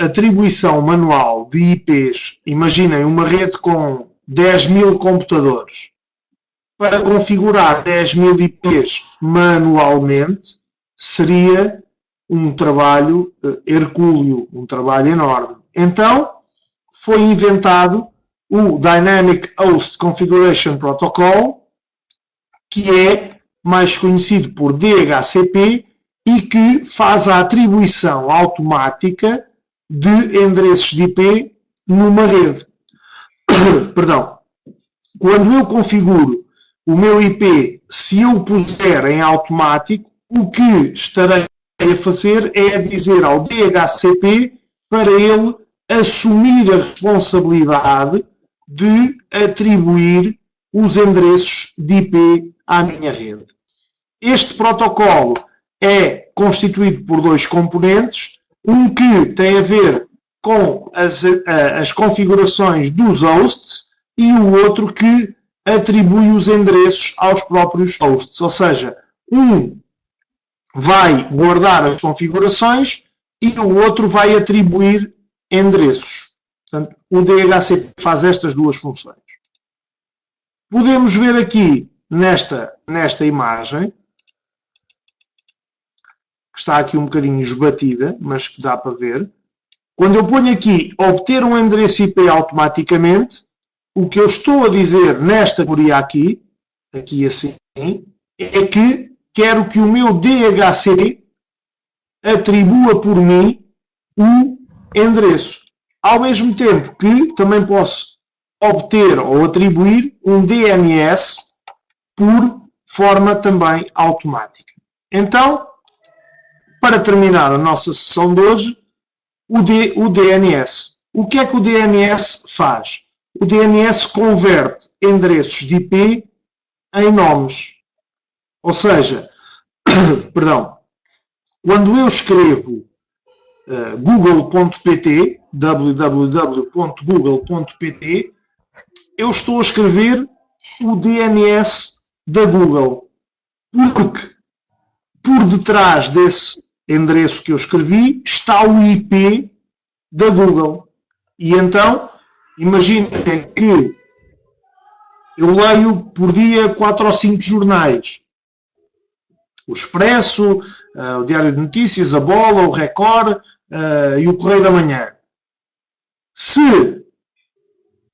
atribuição manual de IPs, imaginem uma rede com 10.000 computadores. Para configurar 10.000 IPs manualmente, seria um trabalho hercúleo, um trabalho enorme. Então, foi inventado o Dynamic Host Configuration Protocol, que é mais conhecido por DHCP e que faz a atribuição automática de endereços de IP numa rede. Perdão. Quando eu configuro o meu IP, se eu puser em automático, o que estarei a fazer é dizer ao DHCP para ele assumir a responsabilidade de atribuir os endereços de IP à minha rede. Este protocolo é constituído por 2 componentes, um que tem a ver com as configurações dos hosts e o outro que atribui os endereços aos próprios hosts. Ou seja, um vai guardar as configurações e o outro vai atribuir endereços. Portanto, o DHCP faz estas 2 funções. Podemos ver aqui nesta imagem, que está aqui um bocadinho esbatida, mas que dá para ver. Quando eu ponho aqui obter um endereço IP automaticamente, o que eu estou a dizer nesta categoria aqui assim, é que quero que o meu DHCP atribua por mim o endereço. Ao mesmo tempo que também posso obter ou atribuir um DNS por forma também automática. Então, para terminar a nossa sessão de hoje, o DNS. O que é que o DNS faz? O DNS converte endereços de IP em nomes. Ou seja, perdão, quando eu escrevo google.pt, www.google.pt, eu estou a escrever o DNS da Google. Porque por detrás desse endereço que eu escrevi está o IP da Google. E então, imaginem que eu leio por dia 4 ou 5 jornais. O Expresso, o Diário de Notícias, a Bola, o Record e o Correio da Manhã. Se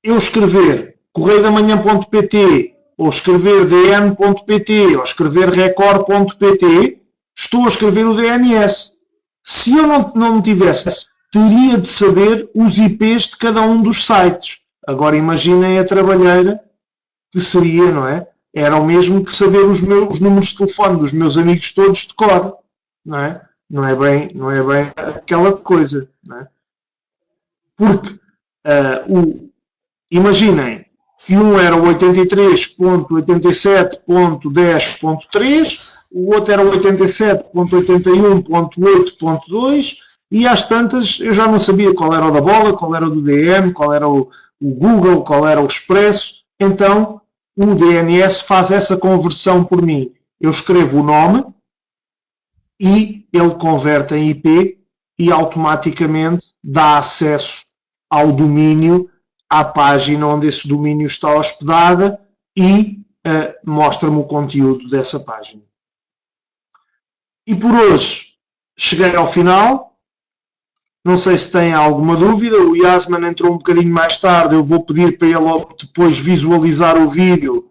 eu escrever correiodamanhã.pt ou escrever dn.pt ou escrever record.pt, estou a escrever o DNS. Se eu não tivesse, teria de saber os IPs de cada um dos sites. Agora imaginem a trabalheira que seria, não é? Era o mesmo que saber os números de telefone dos meus amigos todos de cor, não é? Não é bem aquela coisa, não é? Porque imaginem que um era o 83.87.10.3, o outro era o 87.81.8.2 e às tantas eu já não sabia qual era o da Bola, qual era o do DM, qual era o Google, qual era o Expresso. Então o DNS faz essa conversão por mim. Eu escrevo o nome e ele converte em IP e automaticamente dá acesso ao domínio, à página onde esse domínio está hospedada e mostra-me o conteúdo dessa página. E por hoje cheguei ao final. Não sei se têm alguma dúvida. O Yasman entrou um bocadinho mais tarde. Eu vou pedir para ele depois visualizar o vídeo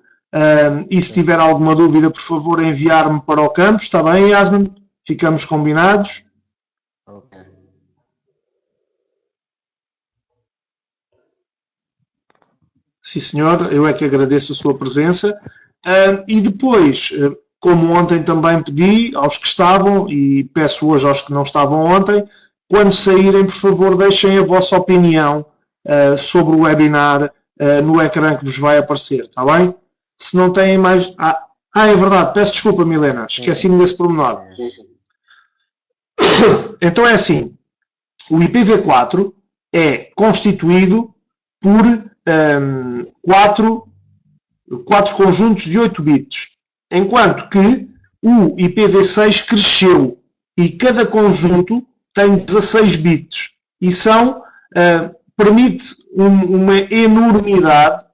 e se tiver alguma dúvida, por favor, enviar-me para o campo. Está bem, Yasman? Ficamos combinados? Ok. Sim, senhor. Eu é que agradeço a sua presença. E depois, como ontem também pedi aos que estavam, e peço hoje aos que não estavam ontem, quando saírem, por favor, deixem a vossa opinião sobre o webinar no ecrã que vos vai aparecer, está bem? Se não têm mais... é verdade, peço desculpa, Milena, esqueci-me desse pormenor. Então é assim, o IPv4 é constituído por quatro conjuntos de 8 bits, enquanto que o IPv6 cresceu e cada conjunto tem 16 bits e permite uma enormidade,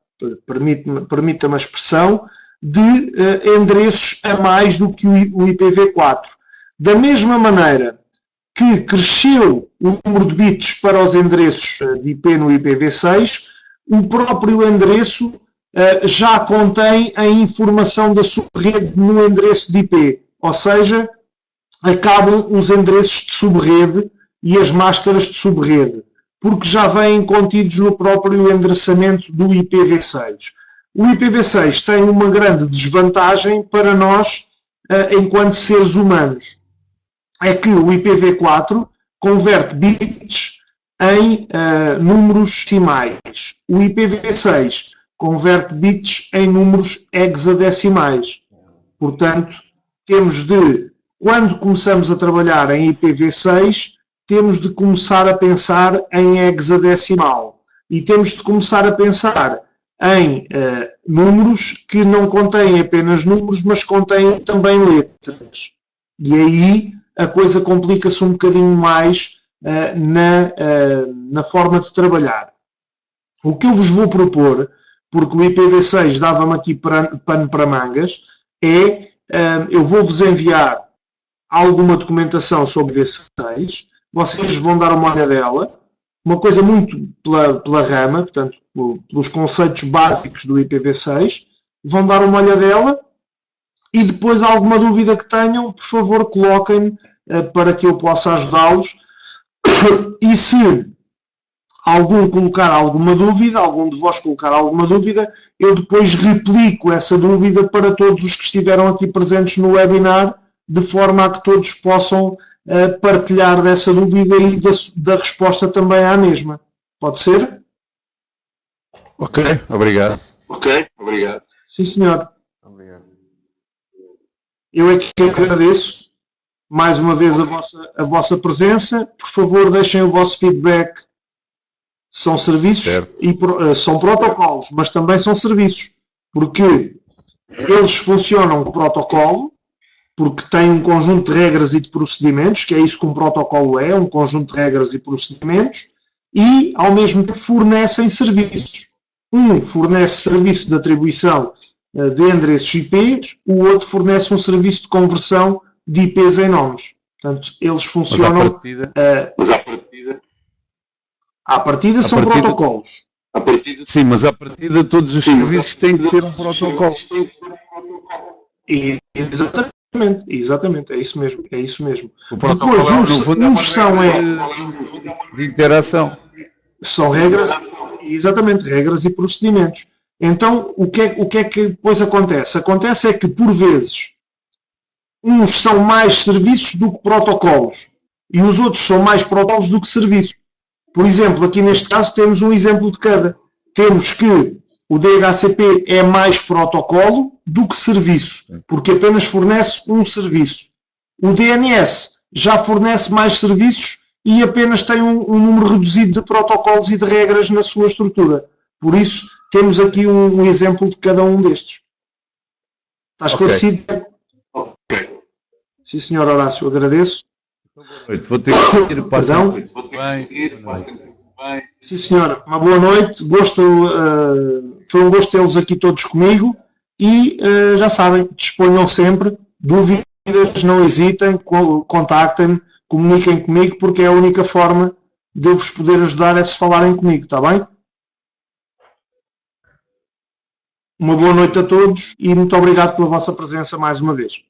permita-me a expressão, de endereços a mais do que o IPv4. Da mesma maneira que cresceu o número de bits para os endereços de IP no IPv6, o próprio endereço já contém a informação da subrede no endereço de IP, ou seja, acabam os endereços de subrede e as máscaras de subrede, porque já vêm contidos no próprio endereçamento do IPv6. O IPv6 tem uma grande desvantagem para nós, enquanto seres humanos. É que o IPv4 converte bits em números decimais. O IPv6 converte bits em números hexadecimais. Portanto, temos de, quando começamos a trabalhar em IPv6, temos de começar a pensar em hexadecimal. E temos de começar a pensar em números que não contêm apenas números, mas contêm também letras. E aí a coisa complica-se um bocadinho mais na forma de trabalhar. O que eu vos vou propor, porque o IPv6 dava-me aqui pano para mangas, eu vou-vos enviar alguma documentação sobre o IPv6, vocês vão dar uma olhadela, uma coisa muito pela rama, portanto, pelos conceitos básicos do IPv6, vão dar uma olhadela e depois alguma dúvida que tenham, por favor, coloquem-me para que eu possa ajudá-los. E se algum colocar alguma dúvida, algum de vós colocar alguma dúvida, eu depois replico essa dúvida para todos os que estiveram aqui presentes no webinar, de forma a que todos possam partilhar dessa dúvida e da resposta também à mesma. Pode ser? Ok, obrigado. Ok, obrigado. Sim, senhor. Obrigado. Eu é que agradeço mais uma vez a vossa presença. Por favor, deixem o vosso feedback. São serviços e são protocolos, mas também são serviços. Porque eles funcionam com protocolo porque tem um conjunto de regras e de procedimentos, que é isso que um protocolo é, um conjunto de regras e procedimentos, e, ao mesmo tempo, fornecem serviços. Um fornece serviço de atribuição de endereços IPs, o outro fornece um serviço de conversão de IPs em nomes. Portanto, eles funcionam... Mas à partida... À partida são protocolos. Sim, mas à partida todos os serviços têm que ter um protocolo. Exatamente, é isso mesmo. O protocolo, Depois, no fundo, é uns são de interação. são regras, exatamente, regras e procedimentos. Então, o que é que depois acontece? Acontece é que, por vezes, uns são mais serviços do que protocolos e os outros são mais protocolos do que serviços. Por exemplo, aqui neste caso temos um exemplo de cada. Temos que o DHCP é mais protocolo do que serviço, porque apenas fornece um serviço. O DNS já fornece mais serviços e apenas tem um número reduzido de protocolos e de regras na sua estrutura. Por isso, temos aqui um exemplo de cada um destes. Está esclarecido? Ok. Sim, senhor Horácio, agradeço. Vou ter que ir para Perdão? Sim, senhor. Uma boa noite. Foi um gosto tê-los aqui todos comigo e já sabem, disponham sempre. Dúvidas, não hesitem, contactem-me, comuniquem comigo, porque é a única forma de eu vos poder ajudar é se falarem comigo, está bem? Uma boa noite a todos e muito obrigado pela vossa presença mais uma vez.